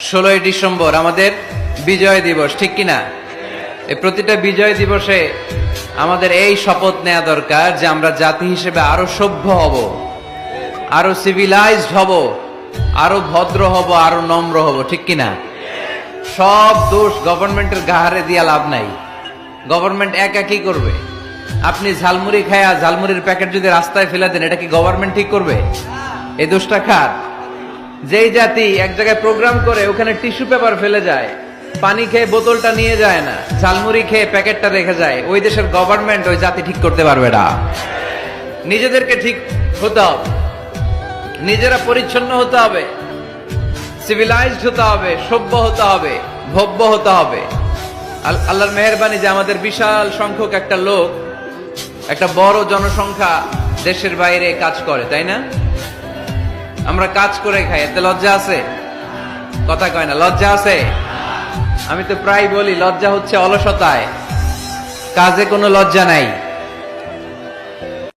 16 December আমাদের বিজয় দিবস, ঠিক কিনা? এই প্রতিটা বিজয় দিবসে আমাদের এই শপথ নেওয়া দরকার যে আমরা জাতি হিসেবে আরো সভ্য হব, আরো সিভিলাইজড হব, আরো ভদ্র হব, আরো নম্র হব, ঠিক কিনা? সব দোষ গভর্নমেন্টের গাহারে দিয়া লাভ নাই। গভর্নমেন্ট একা কি করবে? আপনি ঝালমুড়ি খায়া ঝালমুড়ির প্যাকেট যদি রাস্তায় ফেলে দেন, এটা কি গভর্নমেন্ট ঠিক করবে? এই দোষটা কার? যেই জাতি এক জায়গায় প্রোগ্রাম করে ওখানে টিস্যু পেপার ফেলে যায়, পানি খেয়ে বোতলটা নিয়ে যায় না, ঝালমুড়ি খেয়ে প্যাকেটটা রেখে যায়, ওই দেশের গভর্নমেন্ট ওই জাতি ঠিক করতে পারবে না। নিজেদেরকে ঠিক হতে হবে, নিজেরা পরিচ্ছন্ন হতে হবে, সিভিলাইজড হতে হবে, সভ্য হতে হবে, ভব্য হতে হবে। আল্লাহর মেহেরবানি যে আমাদের বিশাল সংখ্যক একটা লোক, একটা বড় জনসংখ্যা দেশের বাইরে কাজ করে, তাই না? আমরা কাজ করে খাই, এতে লজ্জা আছে? কথা কয় না, লজ্জা আছে? আমি তো প্রায় বলি লজ্জা হচ্ছে অলসতায়, কাজে কোনো লজ্জা নাই।